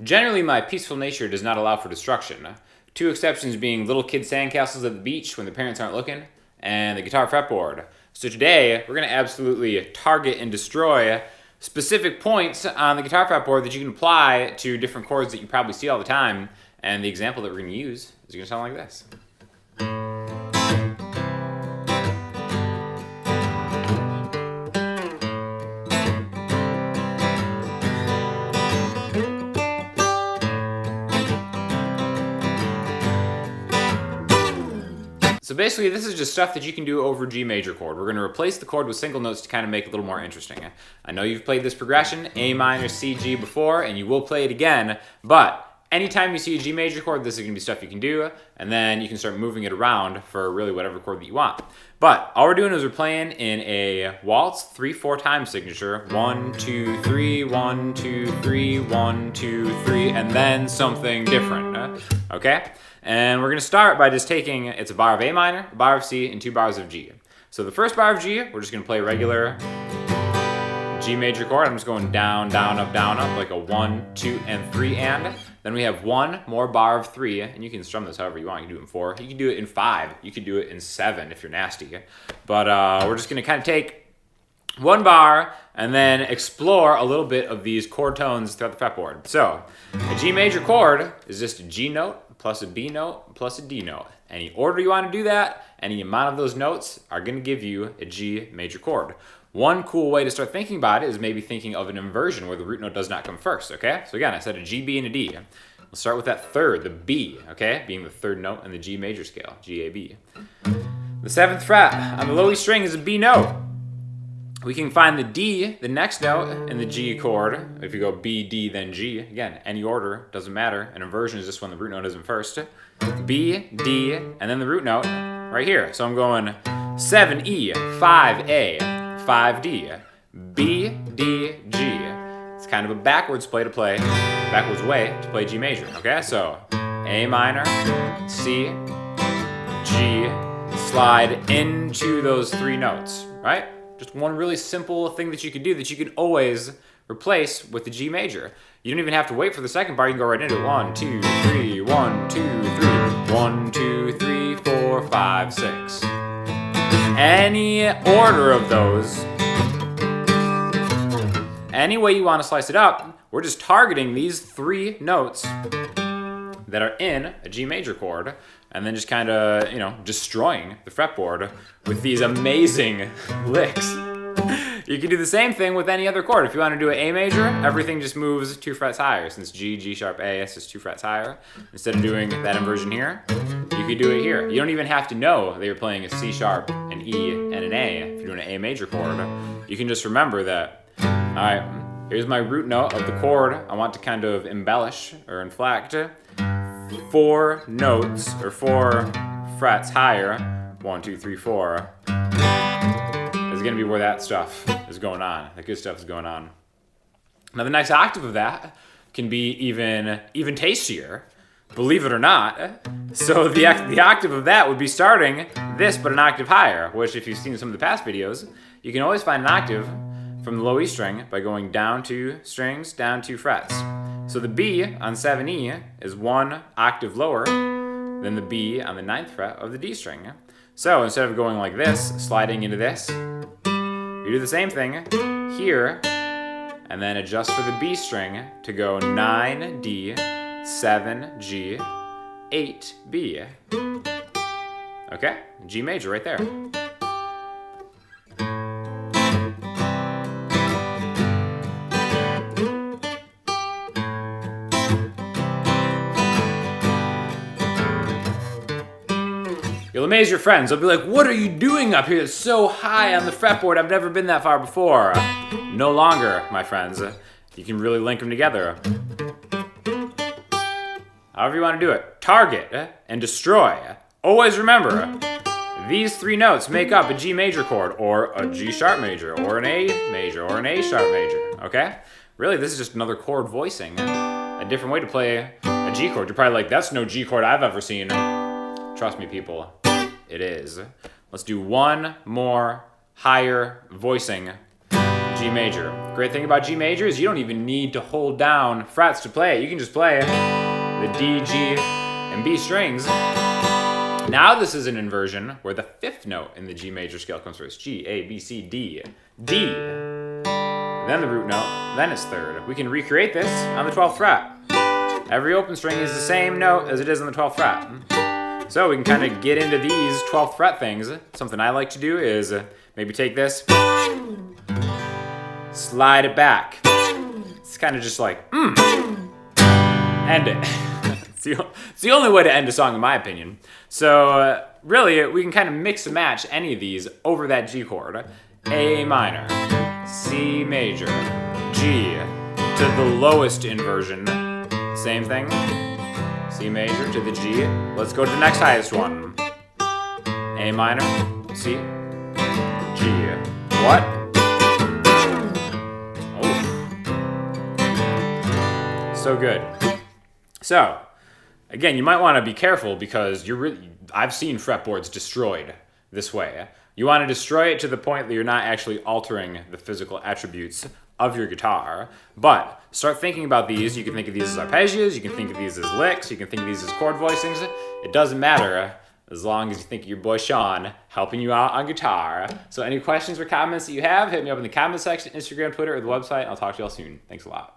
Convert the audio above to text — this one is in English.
Generally, my peaceful nature does not allow for destruction. Two exceptions being little kid sandcastles at the beach when the parents aren't looking, and the guitar fretboard. So today, we're going to absolutely target and destroy specific points on the guitar fretboard that you can apply to different chords that you probably see all the time. And the example that we're going to use is going to sound like this. So basically, this is just stuff that you can do over G major chord. We're going to replace the chord with single notes to kind of make it a little more interesting. I know you've played this progression, A minor, C, G before, and you will play it again, but anytime you see a G major chord, this is going to be stuff you can do, and then you can start moving it around for really whatever chord that you want. But all we're doing is we're playing in a waltz 3/4 time signature. 1, 2, 3, 1, 2, 3, 1, 2, 3, and then something different. Okay? And we're going to start by just taking, it's a bar of A minor, a bar of C, and 2 bars of G. So the first bar of G, we're just going to play regular G major chord. I'm just going down, down, up, like a 1, 2, and 3 and. Then we have one more bar of 3, and you can strum this however you want. You can do it in 4. You can do it in 5. You can do it in 7 if you're nasty. But we're just going to kind of take one bar and then explore a little bit of these chord tones throughout the fretboard. So a G major chord is just a G note plus a B note plus a D note. Any order you want to do that, any amount of those notes are going to give you a G major chord. One cool way to start thinking about it is maybe thinking of an inversion where the root note does not come first, okay? So again, I said a G, B, and a D. We'll start with that third, the B, okay? Being the third note in the G major scale, G, A, B. The 7th fret on the low E string is a B note. We can find the D, the next note, in the G chord. If you go B, D, then G, again, any order, doesn't matter. An inversion is just when the root note isn't first. B, D, and then the root note right here. So I'm going 7E, 5A, 5D, B, D, G. It's kind of a backwards way to play G major, okay? So A minor, C, G, slide into those 3 notes, right? Just one really simple thing that you can do that you can always replace with the G major. You don't even have to wait for the second bar. You can go right into it. 1, 2, 3, 1, 2, 3, 1, 2, 3, 4, 5, 6. Any order of those, any way you want to slice it up, we're just targeting these 3 notes that are in a G major chord, and then just kind of, destroying the fretboard with these amazing licks. You can do the same thing with any other chord. If you want to do an A major, everything just moves 2 frets higher. Since G, G sharp, A, it's just 2 frets higher. Instead of doing that inversion here, you could do it here. You don't even have to know that you're playing a C sharp, an E, and an A. If you're doing an A major chord, you can just remember that, all right, here's my root note of the chord I want to kind of embellish or inflect. 4 notes, or 4 frets higher, 1, 2, 3, 4, is going to be where that stuff is going on. That good stuff is going on. Now the next octave of that can be even tastier, believe it or not. So the octave of that would be starting this, but an octave higher, which if you've seen some of the past videos, you can always find an octave from the low E string by going down 2 strings, down 2 frets. So the B on 7E is 1 octave lower than the B on the 9th fret of the D string. So instead of going like this, sliding into this, you do the same thing here, and then adjust for the B string to go 9D, 7G, 8B. Okay, G major right there. You'll amaze your friends. They'll be like, what are you doing up here? It's so high on the fretboard. I've never been that far before. No longer, my friends. You can really link them together. However you want to do it. Target and destroy. Always remember, these 3 notes make up a G major chord, or a G sharp major, or an A major, or an A sharp major, okay? Really, this is just another chord voicing. A different way to play a G chord. You're probably like, that's no G chord I've ever seen. Trust me, people. It is. Let's do one more higher voicing G major. Great thing about G major is you don't even need to hold down frets to play it. You can just play the D, G, and B strings. Now this is an inversion where the fifth note in the G major scale comes first. G, A, B, C, D, D. Then the root note, then it's third. We can recreate this on the 12th fret. Every open string is the same note as it is on the 12th fret. So we can kind of get into these 12th fret things. Something I like to do is maybe take this, slide it back. It's kind of just like, end it. It's the only way to end a song in my opinion. So really, we can kind of mix and match any of these over that G chord. A minor, C major, G to the lowest inversion. Same thing. C major to the G. Let's go to the next highest one. A minor, C, G. What? Oh. So good. So, again, you might want to be careful because I've seen fretboards destroyed this way. You want to destroy it to the point that you're not actually altering the physical attributes of your guitar. But start thinking about these. You can think of these as arpeggios, you can think of these as licks, you can think of these as chord voicings. It doesn't matter as long as you think of your boy Sean helping you out on guitar. So any questions or comments that you have, hit me up in the comment section, Instagram, Twitter, or the website. I'll talk to y'all soon. Thanks a lot.